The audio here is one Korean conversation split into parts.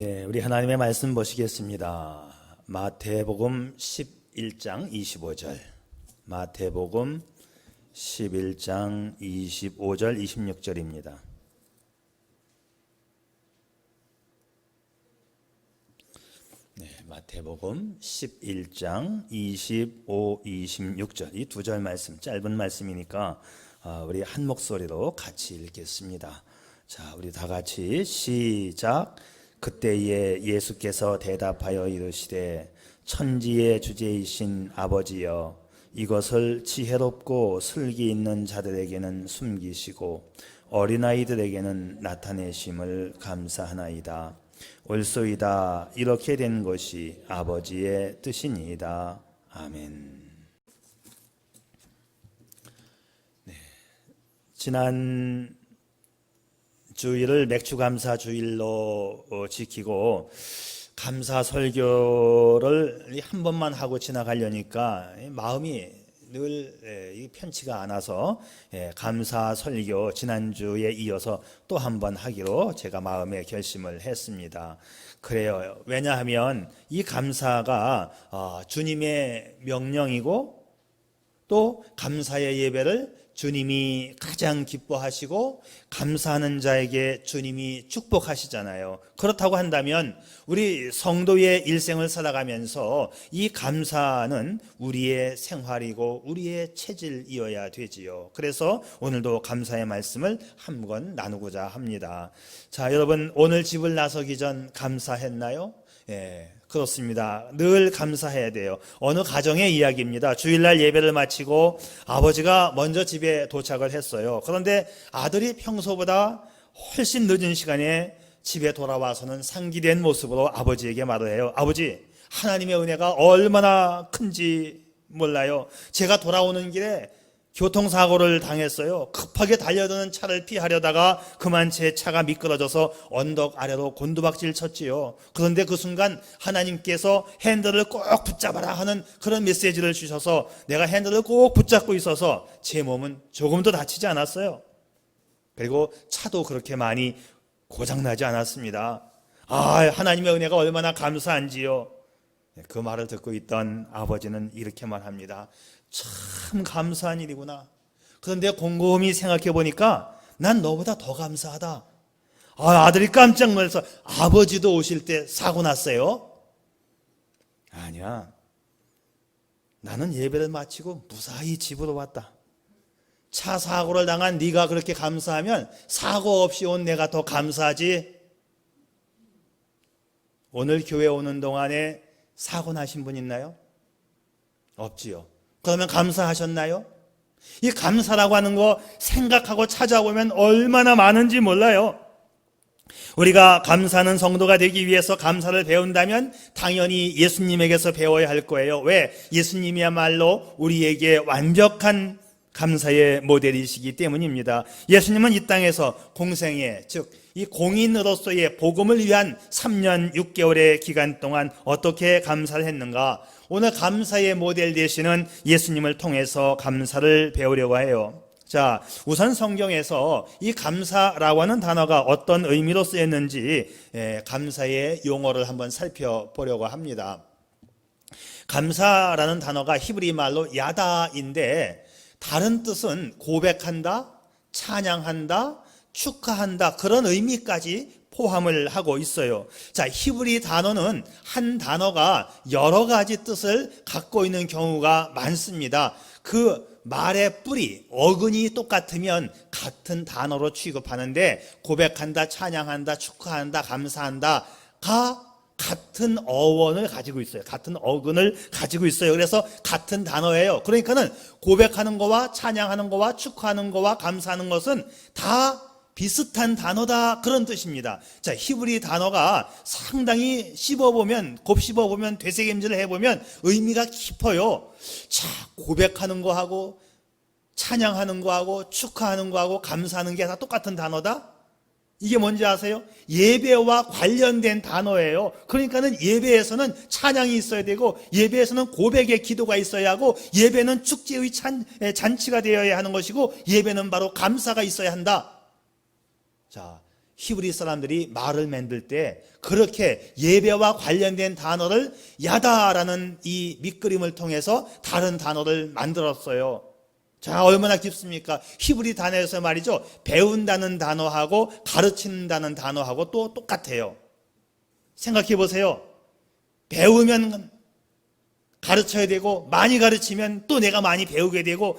네, 우리 하나님의 말씀 보시겠습니다. 마태복음 11장 25절. 마태복음 11장 25절 26절입니다. 네, 마태복음 11장 25, 26절. 이 두 절 말씀, 짧은 말씀이니까 우리 한 목소리로 같이 읽겠습니다. 자, 우리 다 같이 시작. 그때에 예수께서 대답하여 이르시되 천지의 주제이신 아버지여, 이것을 지혜롭고 슬기 있는 자들에게는 숨기시고 어린아이들에게는 나타내심을 감사하나이다. 옳소이다. 이렇게 된 것이 아버지의 뜻이니이다. 아멘. 네, 지난 주일을 맥주감사 주일로 지키고 감사 설교를 한 번만 하고 지나가려니까 마음이 늘 편치가 않아서 감사 설교 지난주에 이어서 또 한 번 하기로 제가 마음에 결심을 했습니다. 그래요. 왜냐하면 이 감사가 주님의 명령이고 또 감사의 예배를 주님이 가장 기뻐하시고 감사하는 자에게 주님이 축복하시잖아요. 그렇다고 한다면 우리 성도의 일생을 살아가면서 이 감사는 우리의 생활이고 우리의 체질이어야 되지요. 그래서 오늘도 감사의 말씀을 한번 나누고자 합니다. 자, 여러분, 오늘 집을 나서기 전 감사했나요? 그렇습니다. 늘 감사해야 돼요. 어느 가정의 이야기입니다. 주일날 예배를 마치고 아버지가 먼저 집에 도착을 했어요. 그런데 아들이 평소보다 훨씬 늦은 시간에 집에 돌아와서는 상기된 모습으로 아버지에게 말을 해요. 아버지, 하나님의 은혜가 얼마나 큰지 몰라요. 제가 돌아오는 길에 교통사고를 당했어요. 급하게 달려드는 차를 피하려다가 그만 제 차가 미끄러져서 언덕 아래로 곤두박질 쳤지요. 그런데 그 순간 하나님께서 핸들을 꼭 붙잡아라 하는 그런 메시지를 주셔서 내가 핸들을 꼭 붙잡고 있어서 제 몸은 조금도 다치지 않았어요. 그리고 차도 그렇게 많이 고장나지 않았습니다. 하나님의 은혜가 얼마나 감사한지요. 그 말을 듣고 있던 아버지는 이렇게 말합니다. 참 감사한 일이구나. 그런데 곰곰이 생각해 보니까 난 너보다 더 감사하다. 아들이 깜짝 놀라서 아버지도 오실 때 사고 났어요? 아니야. 나는 예배를 마치고 무사히 집으로 왔다. 차 사고를 당한 네가 그렇게 감사하면 사고 없이 온 내가 더 감사하지. 오늘 교회 오는 동안에 사고 나신 분 있나요? 없지요. 그러면 감사하셨나요? 이 감사라고 하는 거 생각하고 찾아보면 얼마나 많은지 몰라요. 우리가 감사하는 성도가 되기 위해서 감사를 배운다면 당연히 예수님에게서 배워야 할 거예요. 왜? 예수님이야말로 우리에게 완벽한 감사의 모델이시기 때문입니다. 예수님은 이 땅에서 공생애, 즉 이 공인으로서의 복음을 위한 3년 6개월의 기간 동안 어떻게 감사를 했는가? 오늘 감사의 모델 되시는 예수님을 통해서 감사를 배우려고 해요. 자, 우선 성경에서 이 감사라고 하는 단어가 어떤 의미로 쓰였는지 감사의 용어를 한번 살펴보려고 합니다. 감사라는 단어가 히브리 말로 야다인데 다른 뜻은 고백한다, 찬양한다, 축하한다, 그런 의미까지 포함을 하고 있어요. 자, 히브리 단어는 한 단어가 여러 가지 뜻을 갖고 있는 경우가 많습니다. 그 말의 뿌리, 어근이 똑같으면 같은 단어로 취급하는데 고백한다, 찬양한다, 축하한다, 감사한다가 같은 어원을 가지고 있어요. 같은 어근을 가지고 있어요. 그래서 같은 단어예요. 그러니까는 고백하는 거와 찬양하는 거와 축하하는 거와 감사하는 것은 다 비슷한 단어다, 그런 뜻입니다. 자, 히브리 단어가 상당히 곱씹어보면 되새김질을 해보면 의미가 깊어요. 자, 고백하는 거하고 찬양하는 거하고 축하하는 거하고 감사하는 게 다 똑같은 단어다? 이게 뭔지 아세요? 예배와 관련된 단어예요. 그러니까는 예배에서는 찬양이 있어야 되고 예배에서는 고백의 기도가 있어야 하고 예배는 축제의 잔치가 되어야 하는 것이고 예배는 바로 감사가 있어야 한다. 자, 히브리 사람들이 말을 만들 때 그렇게 예배와 관련된 단어를 야다라는 이 밑그림을 통해서 다른 단어를 만들었어요. 자, 얼마나 깊습니까? 히브리 단어에서 말이죠, 배운다는 단어하고 가르친다는 단어하고 또 똑같아요. 생각해 보세요. 배우면 가르쳐야 되고, 많이 가르치면 또 내가 많이 배우게 되고,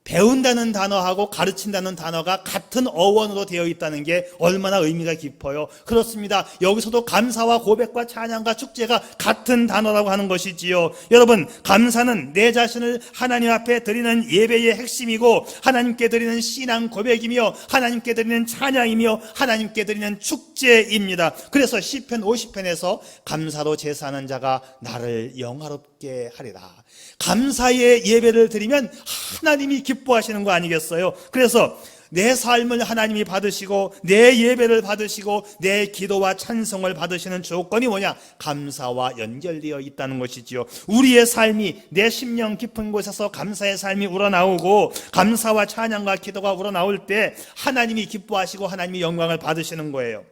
배운다는 단어하고 가르친다는 단어가 같은 어원으로 되어 있다는 게 얼마나 의미가 깊어요. 그렇습니다. 여기서도 감사와 고백과 찬양과 축제가 같은 단어라고 하는 것이지요. 여러분, 감사는 내 자신을 하나님 앞에 드리는 예배의 핵심이고, 하나님께 드리는 신앙 고백이며, 하나님께 드리는 찬양이며, 하나님께 드리는 축제입니다. 그래서 시편 50편에서 감사로 제사하는 자가 나를 영화롭게 하리라. 감사의 예배를 드리면 하나님이 기뻐하시는 거 아니겠어요? 그래서 내 삶을 하나님이 받으시고, 내 예배를 받으시고, 내 기도와 찬송을 받으시는 조건이 뭐냐? 감사와 연결되어 있다는 것이지요. 우리의 삶이, 내 심령 깊은 곳에서 감사의 삶이 우러나오고, 감사와 찬양과 기도가 우러나올 때 하나님이 기뻐하시고 하나님이 영광을 받으시는 거예요.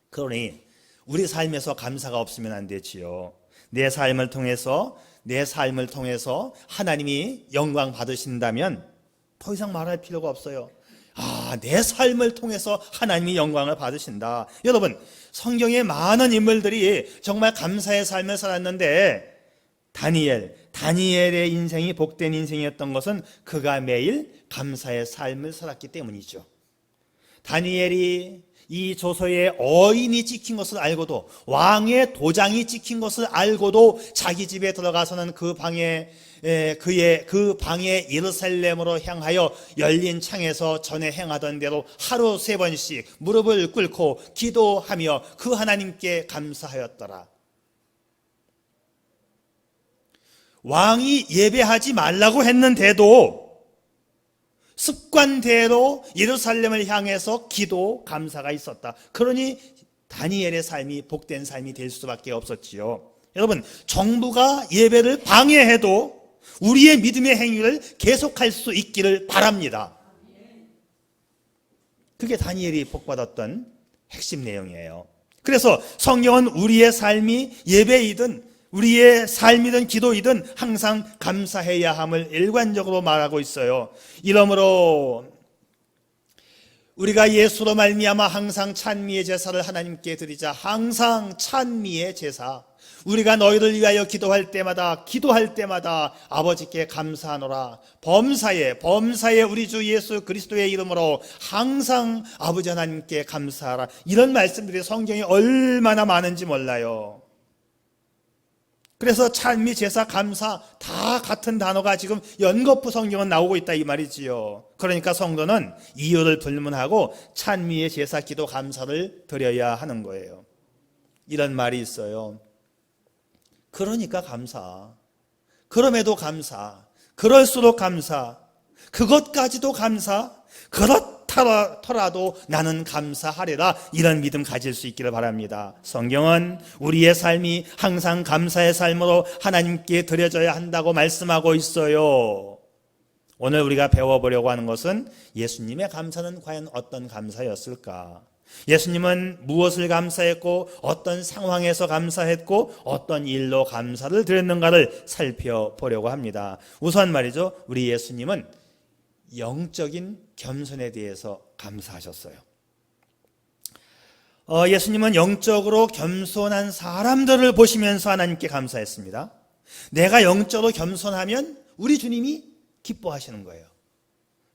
그러니 우리 삶에서 감사가 없으면 안 되지요. 내 삶을 통해서 하나님이 영광 받으신다면 더 이상 말할 필요가 없어요. 내 삶을 통해서 하나님이 영광을 받으신다. 여러분, 성경에 많은 인물들이 정말 감사의 삶을 살았는데, 다니엘의 인생이 복된 인생이었던 것은 그가 매일 감사의 삶을 살았기 때문이죠. 다니엘이 이 조서에 어인이 찍힌 것을 알고도, 왕의 도장이 찍힌 것을 알고도 자기 집에 들어가서는 그 방에 예루살렘으로 향하여 열린 창에서 전에 행하던 대로 하루 3번씩 무릎을 꿇고 기도하며 그 하나님께 감사하였더라. 왕이 예배하지 말라고 했는데도 습관대로 예루살렘을 향해서 기도, 감사가 있었다. 그러니 다니엘의 삶이 복된 삶이 될 수밖에 없었지요. 여러분, 정부가 예배를 방해해도 우리의 믿음의 행위를 계속할 수 있기를 바랍니다. 그게 다니엘이 복받았던 핵심 내용이에요. 그래서 성경은 우리의 삶이 예배이든 우리의 삶이든 기도이든 항상 감사해야 함을 일관적으로 말하고 있어요. 이러므로 우리가 예수로 말미암아 항상 찬미의 제사를 하나님께 드리자. 항상 찬미의 제사. 우리가 너희를 위하여 기도할 때마다 아버지께 감사하노라. 범사에 우리 주 예수 그리스도의 이름으로 항상 아버지 하나님께 감사하라. 이런 말씀들이 성경에 얼마나 많은지 몰라요. 그래서 찬미, 제사, 감사 다 같은 단어가 지금 연거푸 성경은 나오고 있다 이 말이지요. 그러니까 성도는 이유를 불문하고 찬미의 제사, 기도, 감사를 드려야 하는 거예요. 이런 말이 있어요. 그러니까 감사, 그럼에도 감사, 그럴수록 감사, 그것까지도 감사, 그렇더라도 나는 감사하리라. 이런 믿음 가질 수 있기를 바랍니다. 성경은 우리의 삶이 항상 감사의 삶으로 하나님께 드려져야 한다고 말씀하고 있어요. 오늘 우리가 배워보려고 하는 것은 예수님의 감사는 과연 어떤 감사였을까? 예수님은 무엇을 감사했고, 어떤 상황에서 감사했고, 어떤 일로 감사를 드렸는가를 살펴보려고 합니다. 우선 말이죠, 우리 예수님은 영적인 겸손에 대해서 감사하셨어요. 예수님은 영적으로 겸손한 사람들을 보시면서 하나님께 감사했습니다. 내가 영적으로 겸손하면 우리 주님이 기뻐하시는 거예요.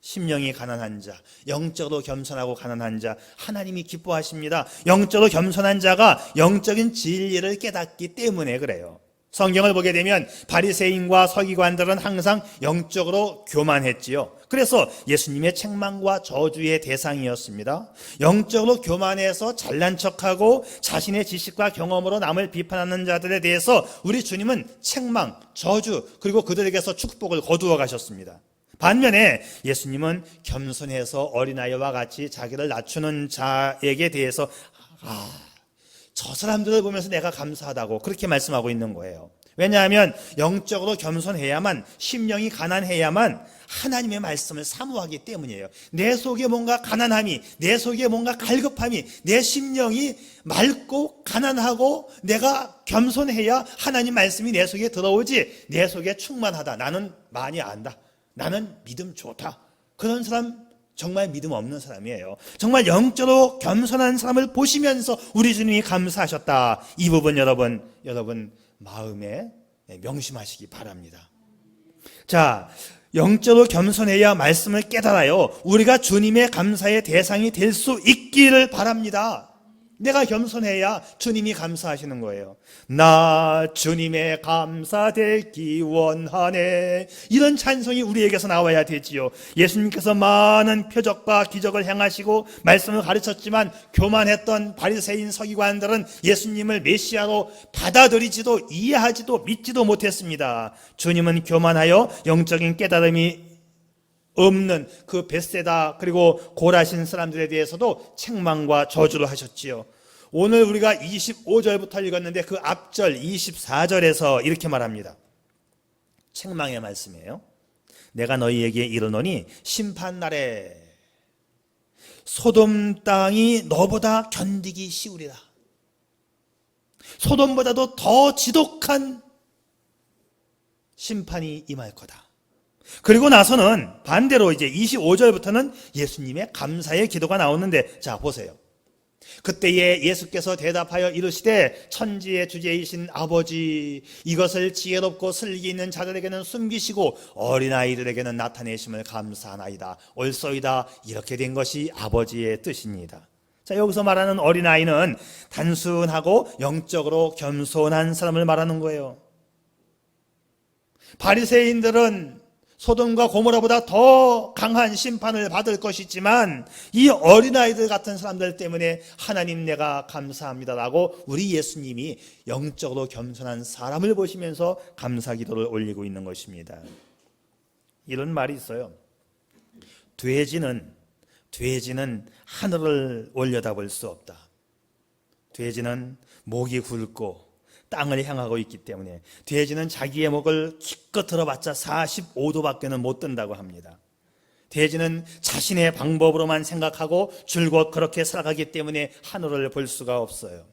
심령이 가난한 자, 영적으로 겸손하고 가난한 자, 하나님이 기뻐하십니다. 영적으로 겸손한 자가 영적인 진리를 깨닫기 때문에 그래요. 성경을 보게 되면 바리새인과 서기관들은 항상 영적으로 교만했지요. 그래서 예수님의 책망과 저주의 대상이었습니다. 영적으로 교만해서 잘난 척하고 자신의 지식과 경험으로 남을 비판하는 자들에 대해서 우리 주님은 책망, 저주, 그리고 그들에게서 축복을 거두어 가셨습니다. 반면에 예수님은 겸손해서 어린아이와 같이 자기를 낮추는 자에게 대해서 저 사람들을 보면서 내가 감사하다고 그렇게 말씀하고 있는 거예요. 왜냐하면 영적으로 겸손해야만, 심령이 가난해야만 하나님의 말씀을 사모하기 때문이에요. 내 속에 뭔가 가난함이, 내 속에 뭔가 갈급함이, 내 심령이 맑고 가난하고 내가 겸손해야 하나님 말씀이 내 속에 들어오지. 내 속에 충만하다, 나는 많이 안다, 나는 믿음 좋다, 그런 사람 정말 믿음 없는 사람이에요. 정말 영적으로 겸손한 사람을 보시면서 우리 주님이 감사하셨다, 이 부분 여러분 마음에 명심하시기 바랍니다. 자, 영적으로 겸손해야 말씀을 깨달아요. 우리가 주님의 감사의 대상이 될 수 있기를 바랍니다. 내가 겸손해야 주님이 감사하시는 거예요. 나 주님의 감사되기 원하네, 이런 찬송이 우리에게서 나와야 되지요. 예수님께서 많은 표적과 기적을 행하시고 말씀을 가르쳤지만 교만했던 바리새인 서기관들은 예수님을 메시아로 받아들이지도 이해하지도 믿지도 못했습니다. 주님은 교만하여 영적인 깨달음이 없는 그 벳세다 그리고 고라신 사람들에 대해서도 책망과 저주를 하셨지요. 오늘 우리가 25절부터 읽었는데 그 앞절 24절에서 이렇게 말합니다. 책망의 말씀이에요. 내가 너희에게 이르노니 심판날에 소돔 땅이 너보다 견디기 쉬우리라. 소돔보다도 더 지독한 심판이 임할 거다. 그리고 나서는 반대로 이제 25절부터는 예수님의 감사의 기도가 나오는데, 자 보세요. 그때에 예수께서 대답하여 이르시되 천지의 주제이신 아버지, 이것을 지혜롭고 슬기 있는 자들에게는 숨기시고 어린아이들에게는 나타내심을 감사하나이다. 옳소이다. 이렇게 된 것이 아버지의 뜻입니다. 자, 여기서 말하는 어린아이는 단순하고 영적으로 겸손한 사람을 말하는 거예요. 바리새인들은 소돔과 고모라보다 더 강한 심판을 받을 것이지만 이 어린아이들 같은 사람들 때문에 하나님 내가 감사합니다라고 우리 예수님이 영적으로 겸손한 사람을 보시면서 감사기도를 올리고 있는 것입니다. 이런 말이 있어요. 돼지는 하늘을 올려다볼 수 없다. 돼지는 목이 굵고 땅을 향하고 있기 때문에 돼지는 자기의 목을 기껏 들어봤자 45도밖에는 못 든다고 합니다. 돼지는 자신의 방법으로만 생각하고 줄곧 그렇게 살아가기 때문에 하늘을 볼 수가 없어요.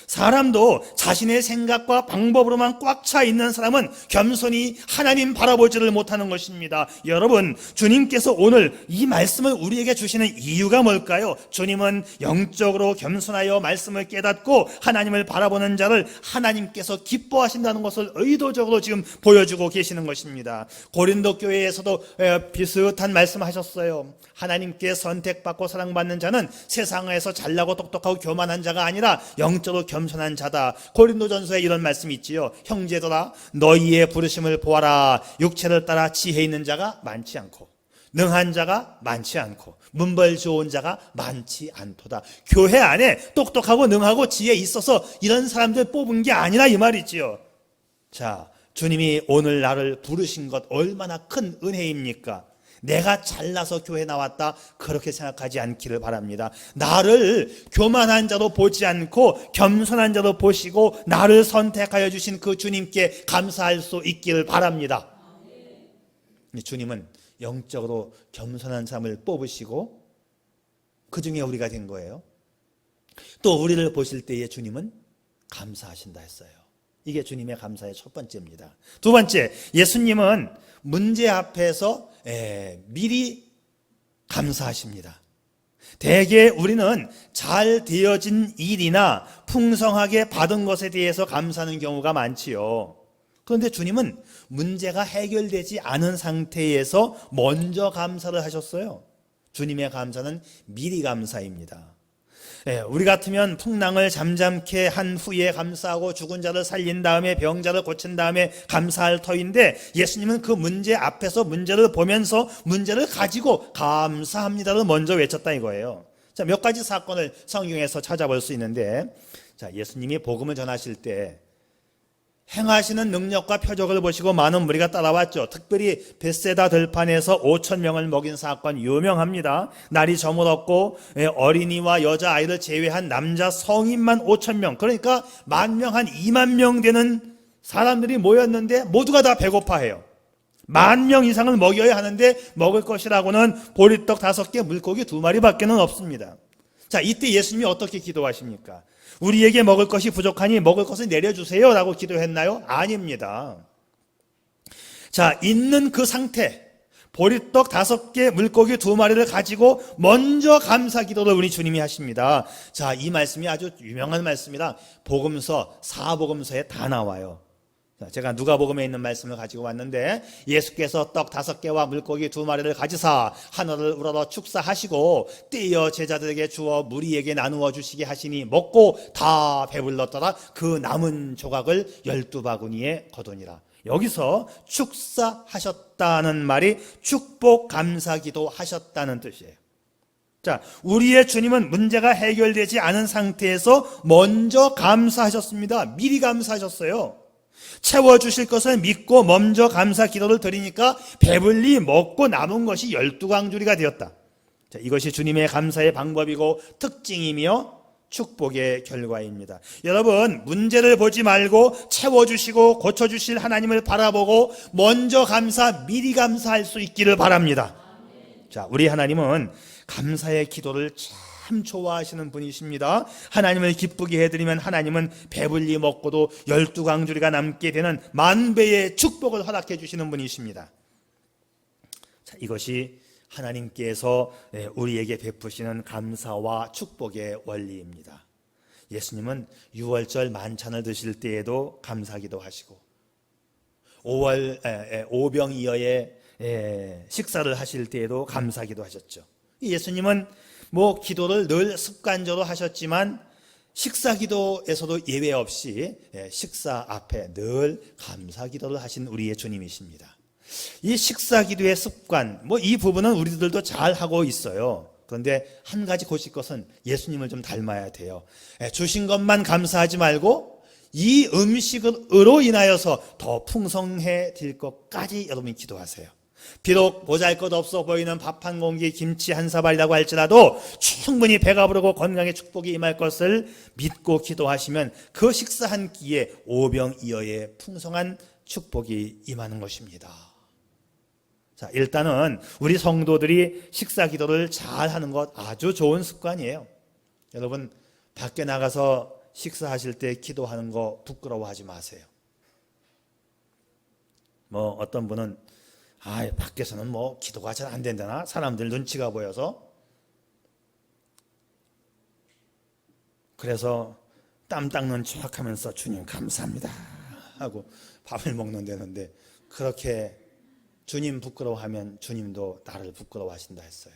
사람도 자신의 생각과 방법으로만 꽉 차 있는 사람은 겸손히 하나님 바라보지를 못하는 것입니다. 여러분, 주님께서 오늘 이 말씀을 우리에게 주시는 이유가 뭘까요? 주님은 영적으로 겸손하여 말씀을 깨닫고 하나님을 바라보는 자를 하나님께서 기뻐하신다는 것을 의도적으로 지금 보여주고 계시는 것입니다. 고린도 교회에서도 비슷한 말씀하셨어요. 하나님께 선택받고 사랑받는 자는 세상에서 잘나고 똑똑하고 교만한 자가 아니라 영적으로 겸손한 자다. 고린도전서에 이런 말씀이 있지요. 형제들아, 너희의 부르심을 보아라. 육체를 따라 지혜 있는 자가 많지 않고 능한 자가 많지 않고 문벌 좋은 자가 많지 않도다. 교회 안에 똑똑하고 능하고 지혜 있어서 이런 사람들 뽑은 게 아니라 이 말이지요. 자, 주님이 오늘 나를 부르신 것 얼마나 큰 은혜입니까? 내가 잘나서 교회 나왔다 그렇게 생각하지 않기를 바랍니다. 나를 교만한 자로 보지 않고 겸손한 자로 보시고 나를 선택하여 주신 그 주님께 감사할 수 있기를 바랍니다. 주님은 영적으로 겸손한 사람을 뽑으시고 그 중에 우리가 된 거예요. 또 우리를 보실 때에 주님은 감사하신다 했어요. 이게 주님의 감사의 첫 번째입니다. 두 번째, 예수님은 문제 앞에서 미리 감사하십니다. 대개 우리는 잘 되어진 일이나 풍성하게 받은 것에 대해서 감사하는 경우가 많지요. 그런데 주님은 문제가 해결되지 않은 상태에서 먼저 감사를 하셨어요. 주님의 감사는 미리 감사입니다. 우리 같으면 풍랑을 잠잠케 한 후에 감사하고 죽은 자를 살린 다음에 병자를 고친 다음에 감사할 터인데 예수님은 그 문제 앞에서 문제를 보면서 문제를 가지고 감사합니다를 먼저 외쳤다 이거예요. 자, 몇 가지 사건을 성경에서 찾아볼 수 있는데, 자, 예수님이 복음을 전하실 때 행하시는 능력과 표적을 보시고 많은 무리가 따라왔죠. 특별히 벳세다 들판에서 5,000명을 먹인 사건 유명합니다. 날이 저물었고 어린이와 여자아이를 제외한 남자 성인만 5,000명, 그러니까 10,000명 한 2만 명 되는 사람들이 모였는데 모두가 다 배고파해요. 10,000명 이상을 먹여야 하는데 먹을 것이라고는 보리떡 5개, 물고기 2마리밖에는 없습니다. 자, 이때 예수님이 어떻게 기도하십니까? 우리에게 먹을 것이 부족하니 먹을 것을 내려주세요 라고 기도했나요? 아닙니다. 자, 있는 그 상태, 보리떡 5개, 물고기 2마리를 가지고 먼저 감사 기도를 우리 주님이 하십니다. 자, 이 말씀이 아주 유명한 말씀이라 복음서, 사복음서에 다 나와요. 제가 누가복음에 있는 말씀을 가지고 왔는데, 예수께서 떡 5개와 물고기 2마리를 가지사 하늘을 우러러 축사하시고 떼어 제자들에게 주어 무리에게 나누어 주시게 하시니 먹고 다 배불렀더라. 그 남은 조각을 12바구니에 거두니라. 여기서 축사하셨다는 말이 축복 감사기도 하셨다는 뜻이에요. 자, 우리의 주님은 문제가 해결되지 않은 상태에서 먼저 감사하셨습니다. 미리 감사하셨어요. 채워주실 것을 믿고 먼저 감사 기도를 드리니까 배불리 먹고 남은 것이 12광주리가 되었다. 자, 이것이 주님의 감사의 방법이고 특징이며 축복의 결과입니다. 여러분, 문제를 보지 말고 채워주시고 고쳐주실 하나님을 바라보고 먼저 감사, 미리 감사할 수 있기를 바랍니다. 자, 우리 하나님은 감사의 기도를 참 좋아하시는 분이십니다. 하나님을 기쁘게 해드리면 하나님은 배불리 먹고도 12광주리가 남게 되는 만배의 축복을 허락해 주시는 분이십니다. 자, 이것이 하나님께서 우리에게 베푸시는 감사와 축복의 원리입니다. 예수님은 6월절 만찬을 드실 때에도 감사기도 하시고 오병이어의 식사를 하실 때에도 감사기도 하셨죠. 예수님은 기도를 늘 습관적으로 하셨지만 식사기도에서도 예외 없이 식사 앞에 늘 감사기도를 하신 우리의 주님이십니다. 이 식사기도의 습관, 이 부분은 우리들도 잘 하고 있어요. 그런데 한 가지 고칠 것은 예수님을 좀 닮아야 돼요. 주신 것만 감사하지 말고 이 음식으로 인하여서 더 풍성해질 것까지 여러분이 기도하세요. 비록 보잘것없어 보이는 밥 한 공기, 김치 한 사발이라고 할지라도 충분히 배가 부르고 건강에 축복이 임할 것을 믿고 기도하시면 그 식사 한 끼에 오병이어의 풍성한 축복이 임하는 것입니다. 자, 일단은 우리 성도들이 식사 기도를 잘 하는 것 아주 좋은 습관이에요. 여러분, 밖에 나가서 식사하실 때 기도하는 거 부끄러워하지 마세요. 어떤 분은 밖에서는 기도가 잘 안 된다나? 사람들 눈치가 보여서. 그래서 땀 닦는 척 하면서 주님 감사합니다 하고 밥을 먹는다는데, 그렇게 주님 부끄러워하면 주님도 나를 부끄러워하신다 했어요.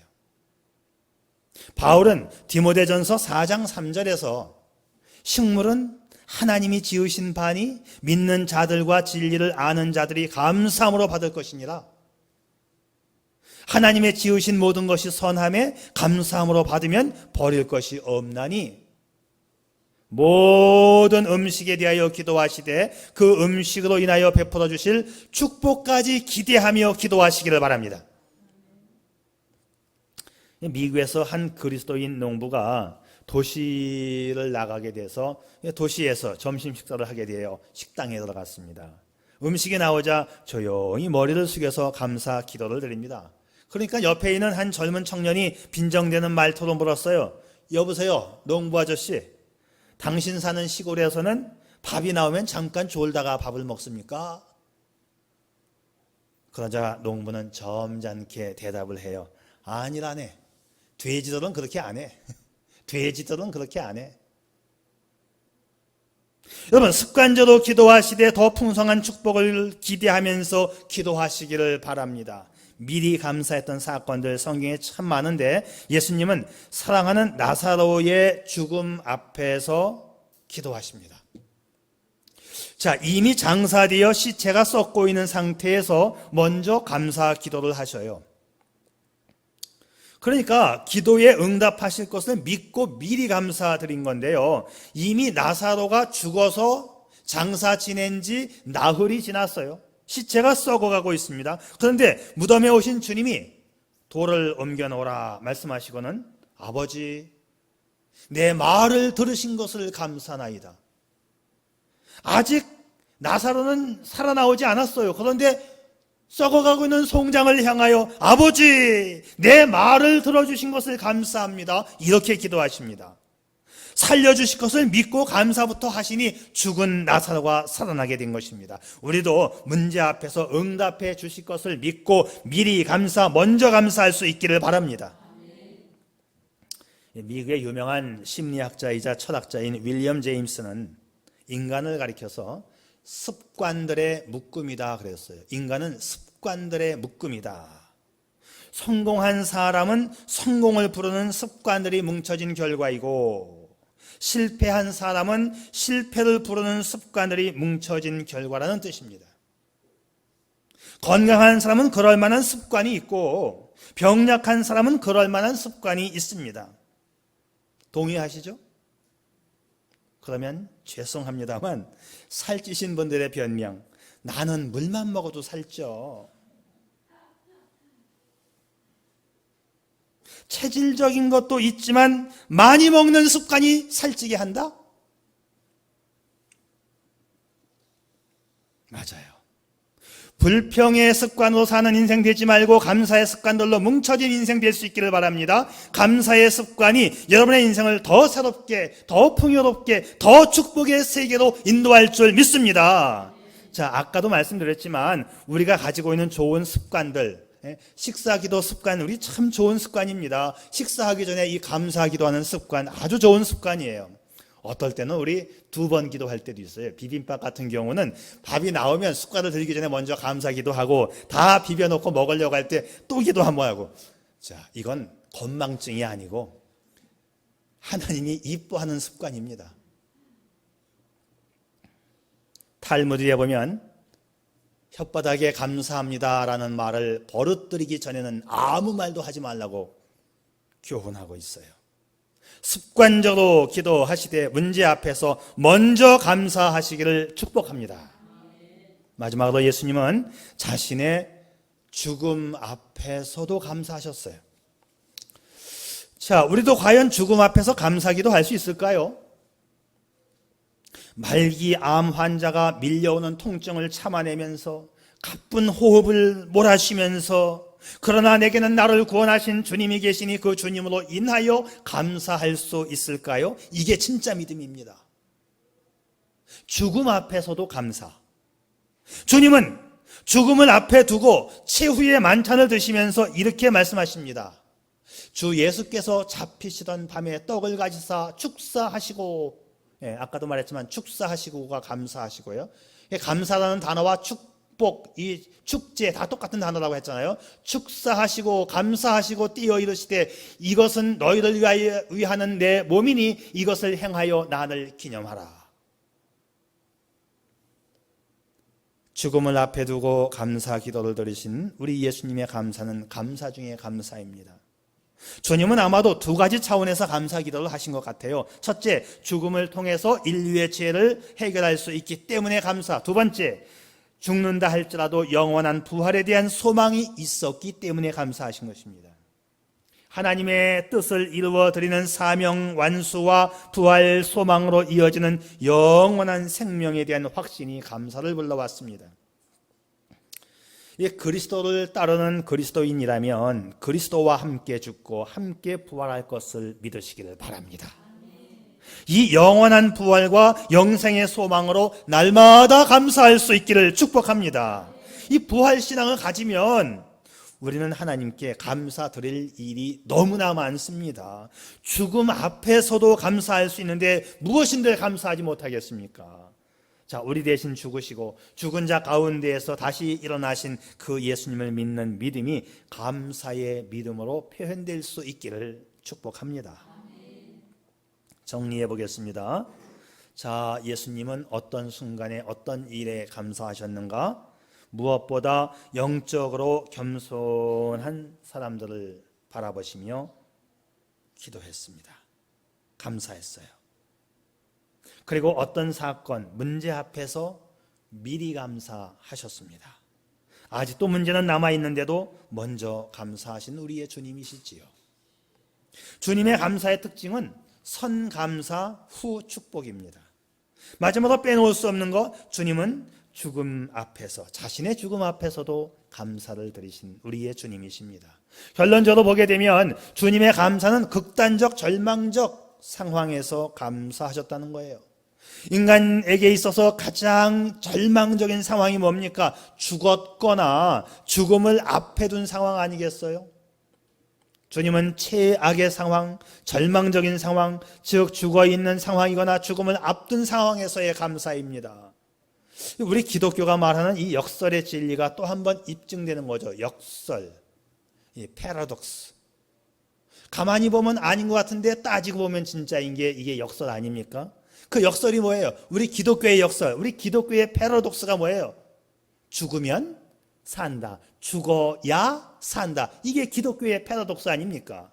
바울은 디모데전서 4장 3절에서 식물은 하나님이 지으신 바니 믿는 자들과 진리를 아는 자들이 감사함으로 받을 것이니라. 하나님의 지으신 모든 것이 선함에 감사함으로 받으면 버릴 것이 없나니 모든 음식에 대하여 기도하시되 그 음식으로 인하여 베풀어 주실 축복까지 기대하며 기도하시기를 바랍니다. 미국에서 한 그리스도인 농부가 도시를 나가게 돼서 도시에서 점심 식사를 하게 되어 식당에 들어갔습니다. 음식이 나오자 조용히 머리를 숙여서 감사 기도를 드립니다. 그러니까 옆에 있는 한 젊은 청년이 빈정대는 말투로 물었어요. 여보세요, 농부 아저씨, 당신 사는 시골에서는 밥이 나오면 잠깐 졸다가 밥을 먹습니까? 그러자 농부는 점잖게 대답을 해요. 아니라네. 돼지들은 그렇게 안 해. 돼지들은 그렇게 안 해. 여러분, 습관적으로 기도하시되 더 풍성한 축복을 기대하면서 기도하시기를 바랍니다. 미리 감사했던 사건들 성경에 참 많은데 예수님은 사랑하는 나사로의 죽음 앞에서 기도하십니다. 자, 이미 장사되어 시체가 썩고 있는 상태에서 먼저 감사 기도를 하셔요. 그러니까 기도에 응답하실 것을 믿고 미리 감사드린 건데요. 이미 나사로가 죽어서 장사 지낸 지 나흘이 지났어요. 시체가 썩어가고 있습니다. 그런데 무덤에 오신 주님이 돌을 옮겨놓으라 말씀하시고는 아버지, 내 말을 들으신 것을 감사나이다. 아직 나사로는 살아나오지 않았어요. 그런데 썩어가고 있는 송장을 향하여 아버지, 내 말을 들어주신 것을 감사합니다. 이렇게 기도하십니다. 살려주실 것을 믿고 감사부터 하시니 죽은 나사로가 살아나게 된 것입니다. 우리도 문제 앞에서 응답해 주실 것을 믿고 미리 먼저 감사할 수 있기를 바랍니다. 미국의 유명한 심리학자이자 철학자인 윌리엄 제임스는 인간을 가리켜서 습관들의 묶음이다 그랬어요. 인간은 습관들의 묶음이다. 성공한 사람은 성공을 부르는 습관들이 뭉쳐진 결과이고, 실패한 사람은 실패를 부르는 습관들이 뭉쳐진 결과라는 뜻입니다. 건강한 사람은 그럴 만한 습관이 있고, 병약한 사람은 그럴 만한 습관이 있습니다. 동의하시죠? 그러면 죄송합니다만 살찌신 분들의 변명, 나는 물만 먹어도 살쪄. 체질적인 것도 있지만 많이 먹는 습관이 살찌게 한다? 맞아요. 불평의 습관으로 사는 인생 되지 말고 감사의 습관들로 뭉쳐진 인생 될 수 있기를 바랍니다. 감사의 습관이 여러분의 인생을 더 새롭게, 더 풍요롭게, 더 축복의 세계로 인도할 줄 믿습니다. 자, 아까도 말씀드렸지만 우리가 가지고 있는 좋은 습관들, 식사기도 습관, 우리 참 좋은 습관입니다. 식사하기 전에 이 감사기도 하는 습관, 아주 좋은 습관이에요. 어떨 때는 우리 2번 기도할 때도 있어요. 비빔밥 같은 경우는 밥이 나오면 숟가락 들기 전에 먼저 감사기도 하고, 다 비벼놓고 먹으려고 할 때 또 기도 한번 하고. 자, 이건 건망증이 아니고 하나님이 이뻐하는 습관입니다. 탈무드에 보면 혓바닥에 감사합니다라는 말을 버릇들이기 전에는 아무 말도 하지 말라고 교훈하고 있어요. 습관적으로 기도하시되 문제 앞에서 먼저 감사하시기를 축복합니다. 마지막으로 예수님은 자신의 죽음 앞에서도 감사하셨어요. 자, 우리도 과연 죽음 앞에서 감사기도 할 수 있을까요? 말기 암 환자가 밀려오는 통증을 참아내면서 가쁜 호흡을 몰아쉬면서, 그러나 내게는 나를 구원하신 주님이 계시니 그 주님으로 인하여 감사할 수 있을까요? 이게 진짜 믿음입니다. 죽음 앞에서도 감사. 주님은 죽음을 앞에 두고 최후의 만찬을 드시면서 이렇게 말씀하십니다. 주 예수께서 잡히시던 밤에 떡을 가지사 축사하시고, 아까도 말했지만 축사하시고가 감사하시고요. 감사라는 단어와 축복, 이 축제 다 똑같은 단어라고 했잖아요. 축사하시고 감사하시고 띄어 이르시되 이것은 너희를 위하는 내 몸이니 이것을 행하여 나를 기념하라. 죽음을 앞에 두고 감사 기도를 드리신 우리 예수님의 감사는 감사 중에 감사입니다. 주님은 아마도 2가지 차원에서 감사 기도를 하신 것 같아요. 첫째, 죽음을 통해서 인류의 죄를 해결할 수 있기 때문에 감사. 2번째, 죽는다 할지라도 영원한 부활에 대한 소망이 있었기 때문에 감사하신 것입니다. 하나님의 뜻을 이루어 드리는 사명 완수와 부활 소망으로 이어지는 영원한 생명에 대한 확신이 감사를 불러왔습니다. 그리스도를 따르는 그리스도인이라면 그리스도와 함께 죽고 함께 부활할 것을 믿으시기를 바랍니다. 이 영원한 부활과 영생의 소망으로 날마다 감사할 수 있기를 축복합니다. 이 부활신앙을 가지면 우리는 하나님께 감사드릴 일이 너무나 많습니다. 죽음 앞에서도 감사할 수 있는데 무엇인데 감사하지 못하겠습니까? 자, 우리 대신 죽으시고 죽은 자 가운데에서 다시 일어나신 그 예수님을 믿는 믿음이 감사의 믿음으로 표현될 수 있기를 축복합니다. 정리해 보겠습니다. 자, 예수님은 어떤 순간에 어떤 일에 감사하셨는가? 무엇보다 영적으로 겸손한 사람들을 바라보시며 기도했습니다. 감사했어요. 그리고 어떤 사건, 문제 앞에서 미리 감사하셨습니다. 아직도 문제는 남아있는데도 먼저 감사하신 우리의 주님이시지요. 주님의 감사의 특징은 선감사 후 축복입니다. 마지막으로 빼놓을 수 없는 것, 주님은 죽음 앞에서, 자신의 죽음 앞에서도 감사를 드리신 우리의 주님이십니다. 결론적으로 보게 되면 주님의 감사는 극단적 절망적 상황에서 감사하셨다는 거예요. 인간에게 있어서 가장 절망적인 상황이 뭡니까? 죽었거나 죽음을 앞에 둔 상황 아니겠어요? 주님은 최악의 상황, 절망적인 상황, 즉 죽어있는 상황이거나 죽음을 앞둔 상황에서의 감사입니다. 우리 기독교가 말하는 이 역설의 진리가 또 한 번 입증되는 거죠. 역설, 이 패러독스. 가만히 보면 아닌 것 같은데 따지고 보면 진짜인 게 이게 역설 아닙니까? 그 역설이 뭐예요? 우리 기독교의 역설, 우리 기독교의 패러독스가 뭐예요? 죽으면 산다. 죽어야 산다. 이게 기독교의 패러독스 아닙니까?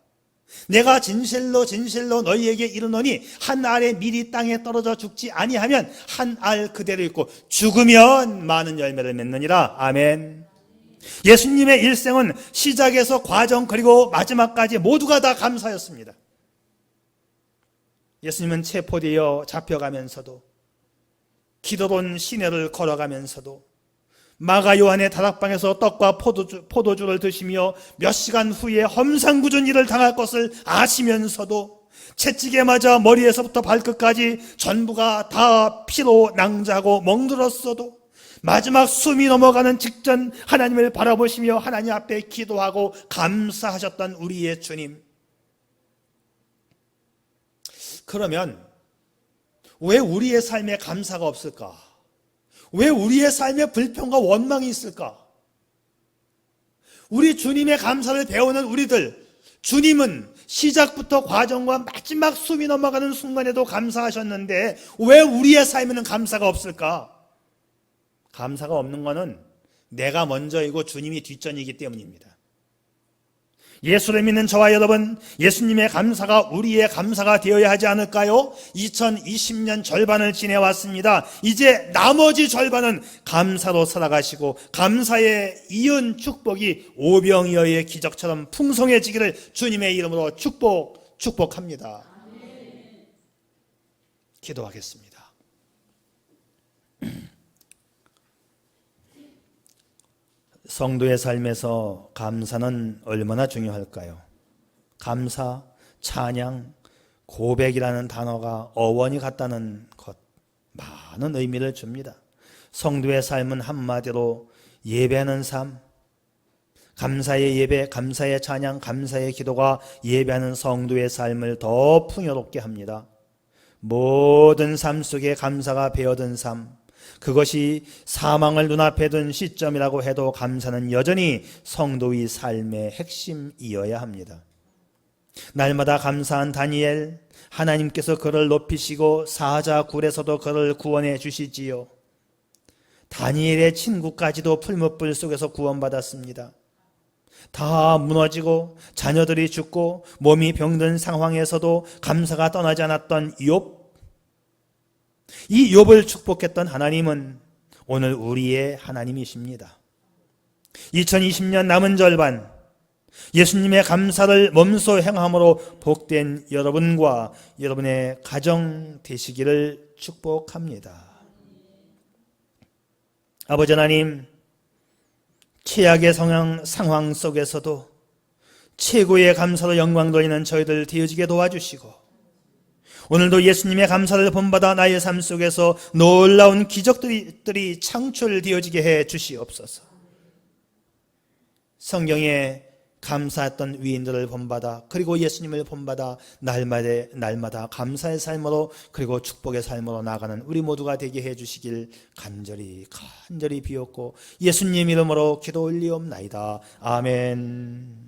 내가 진실로 너희에게 이르노니 한 알에 미리 땅에 떨어져 죽지 아니하면 한 알 그대로 있고 죽으면 많은 열매를 맺느니라. 아멘. 예수님의 일생은 시작에서 과정 그리고 마지막까지 모두가 다 감사였습니다. 예수님은 체포되어 잡혀가면서도, 기도론 시내를 걸어가면서도, 마가 요한의 다락방에서 떡과 포도주를 드시며 몇 시간 후에 험상궂은 일을 당할 것을 아시면서도 채찍에 맞아 머리에서부터 발끝까지 전부가 다 피로 낭자하고 멍들었어도 마지막 숨이 넘어가는 직전 하나님을 바라보시며 하나님 앞에 기도하고 감사하셨던 우리의 주님. 그러면 왜 우리의 삶에 감사가 없을까? 왜 우리의 삶에 불평과 원망이 있을까? 우리 주님의 감사를 배우는 우리들, 주님은 시작부터 과정과 마지막 숨이 넘어가는 순간에도 감사하셨는데 왜 우리의 삶에는 감사가 없을까? 감사가 없는 것은 내가 먼저이고 주님이 뒷전이기 때문입니다. 예수를 믿는 저와 여러분, 예수님의 감사가 우리의 감사가 되어야 하지 않을까요? 2020년 절반을 지내왔습니다. 이제 나머지 절반은 감사로 살아가시고 감사에 이은 축복이 오병이어의 기적처럼 풍성해지기를 주님의 이름으로 축복합니다. 기도하겠습니다. 성도의 삶에서 감사는 얼마나 중요할까요? 감사, 찬양, 고백이라는 단어가 어원이 같다는 것, 많은 의미를 줍니다. 성도의 삶은 한마디로 예배하는 삶, 감사의 예배, 감사의 찬양, 감사의 기도가 예배하는 성도의 삶을 더 풍요롭게 합니다. 모든 삶 속에 감사가 배어든 삶, 그것이 사망을 눈앞에 둔 시점이라고 해도 감사는 여전히 성도의 삶의 핵심이어야 합니다. 날마다 감사한 다니엘, 하나님께서 그를 높이시고 사자굴에서도 그를 구원해 주시지요. 다니엘의 친구까지도 풀무불 속에서 구원받았습니다. 다 무너지고 자녀들이 죽고 몸이 병든 상황에서도 감사가 떠나지 않았던 욥, 이 욥을 축복했던 하나님은 오늘 우리의 하나님이십니다. 2020년 남은 절반, 예수님의 감사를 몸소 행함으로 복된 여러분과 여러분의 가정 되시기를 축복합니다. 아버지 하나님, 최악의 상황 속에서도 최고의 감사로 영광 돌리는 저희들 되어지게 도와주시고, 오늘도 예수님의 감사를 본받아 나의 삶 속에서 놀라운 기적들이 창출되어지게 해 주시옵소서. 성경에 감사했던 위인들을 본받아, 그리고 예수님을 본받아 날마다 감사의 삶으로 그리고 축복의 삶으로 나가는 우리 모두가 되게 해 주시길 간절히 비옵고 예수님 이름으로 기도 올리옵나이다. 아멘.